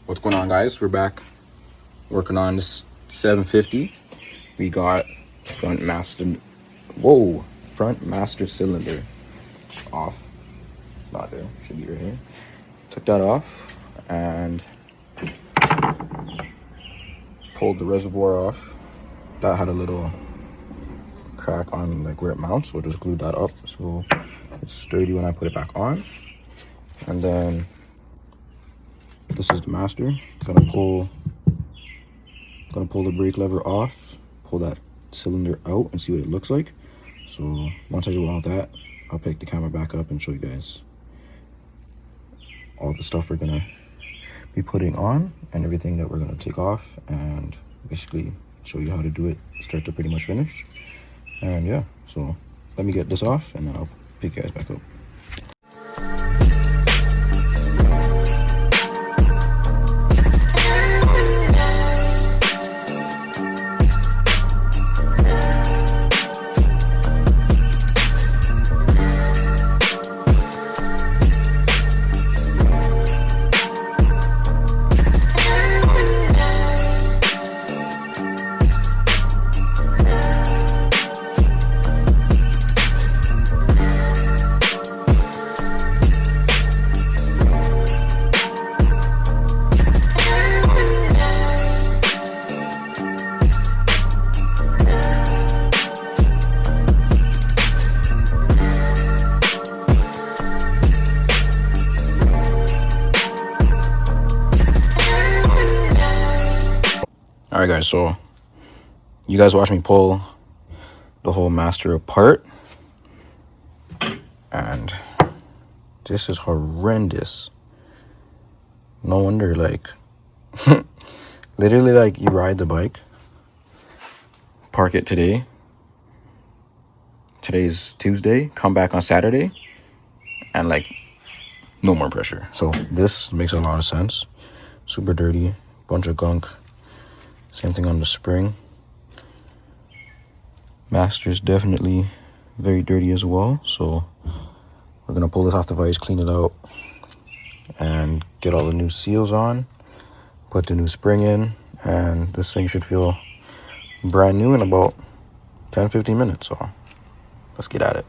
What's going on, guys? We're back working on this 750. We got front master cylinder off. Not there, should be right here. Took that off and pulled the reservoir off. That had a little crack on like where it mounts, so just glued that up so it's sturdy when I put it back on. And then this is the master. Gonna pull the brake lever off, pull that cylinder out and see what it looks like. So once I do all that, I'll pick the camera back up and show you guys all the stuff we're gonna be putting on and everything that we're gonna take off, and basically show you how to do it start to pretty much finish. And yeah, so let me get this off and then I'll pick you guys back up. Alright guys, so you guys watch me pull the whole master apart, and this is horrendous. No wonder, like literally, like, you ride the bike, park it today's Tuesday, come back on Saturday, and like no more pressure. So this makes a lot of sense. Super dirty, bunch of gunk. Same thing on the spring. Master's definitely very dirty as well. So we're gonna pull this off the vise, clean it out, and get all the new seals on, put the new spring in, and this thing should feel brand new in about 10-15 minutes. So let's get at it.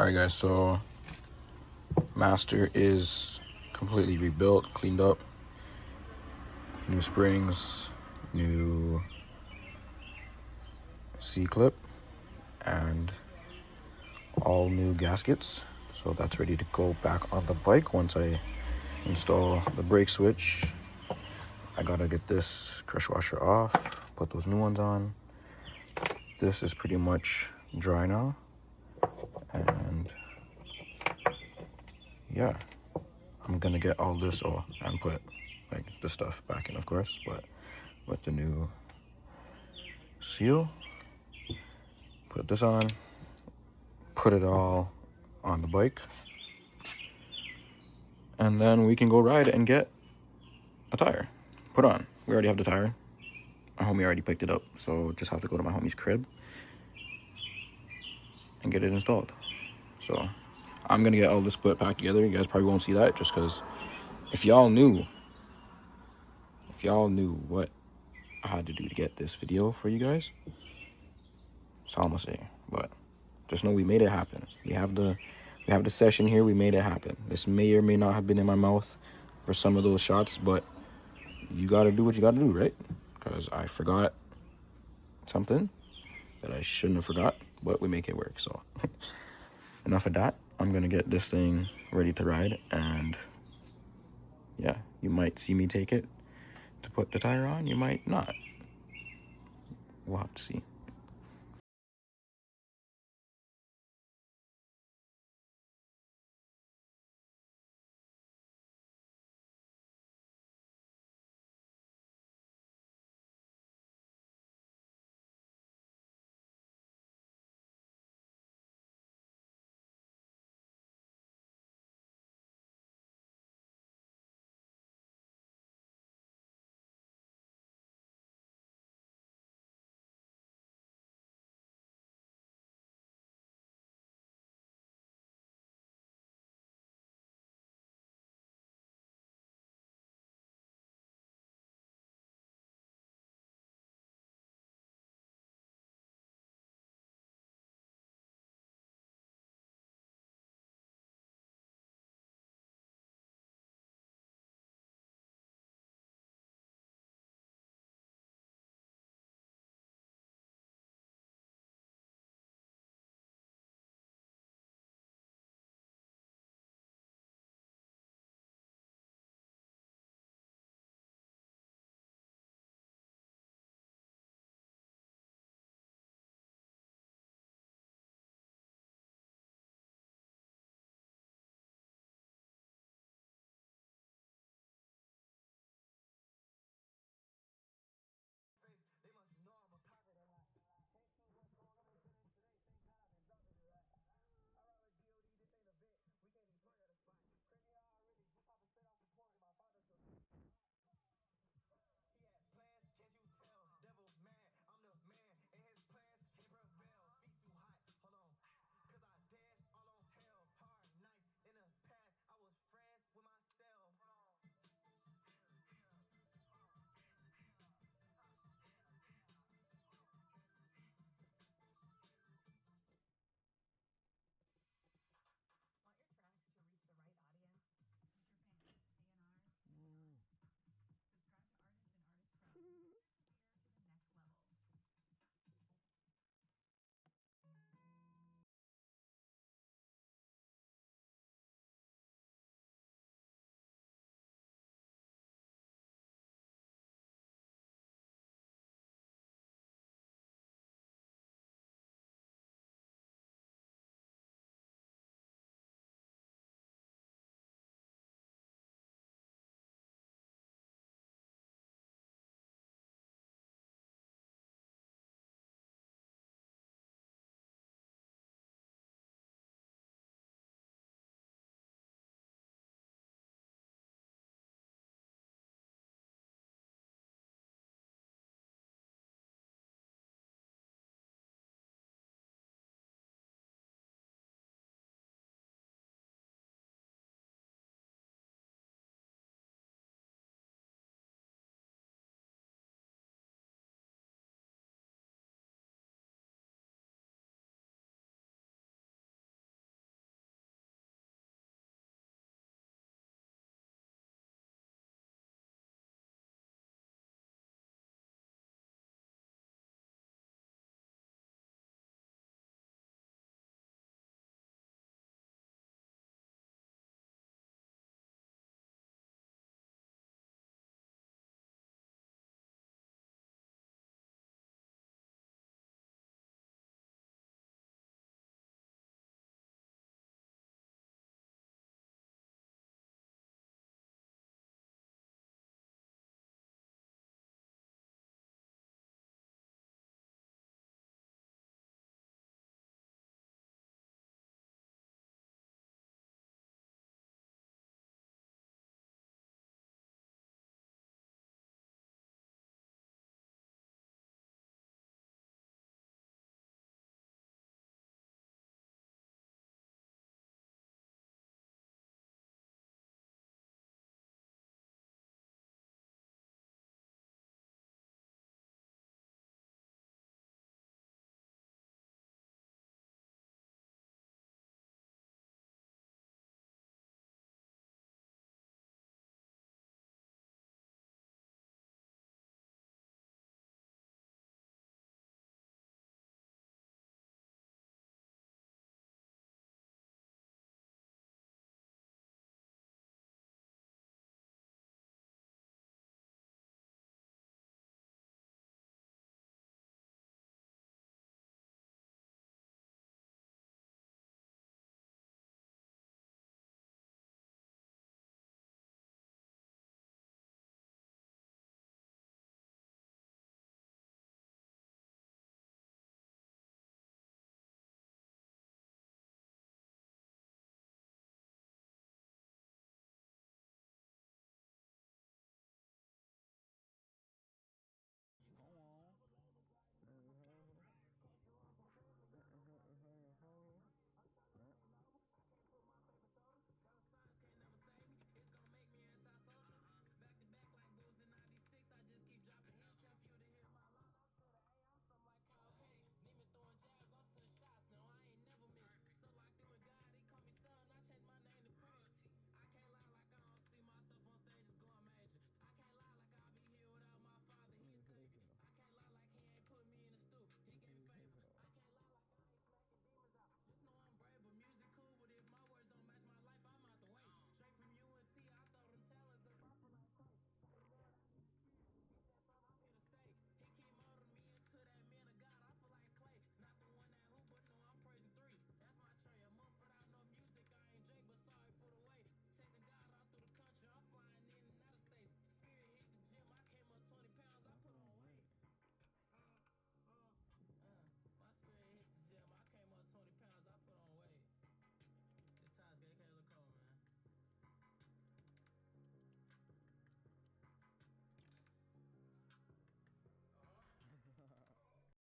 Alright guys, so Master is completely rebuilt, cleaned up. New springs, new C-clip, and all new gaskets. So that's ready to go back on the bike once I install the brake switch. I gotta get this crush washer off, put those new ones on. This is pretty much dry now. And yeah, I'm gonna get all this and put like the stuff back in, of course, but with the new seal, put this on, put it all on the bike, and then we can go ride and get a tire put on. We already have the tire. My homie already picked it up, so just have to go to my homie's crib and get it installed. So I'm gonna get all this put back together. You guys probably won't see that just because if y'all knew what I had to do to get this video for you guys, that's all I'm gonna say. But just know we made it happen. We have the session here. We made it happen. This may or may not have been in my mouth for some of those shots, but you gotta do what you gotta do, right? Because I forgot something that I shouldn't have forgot, but we make it work. So enough of that. I'm gonna get this thing ready to ride, and yeah, you might see me take it to put the tire on. You might not. We'll have to see.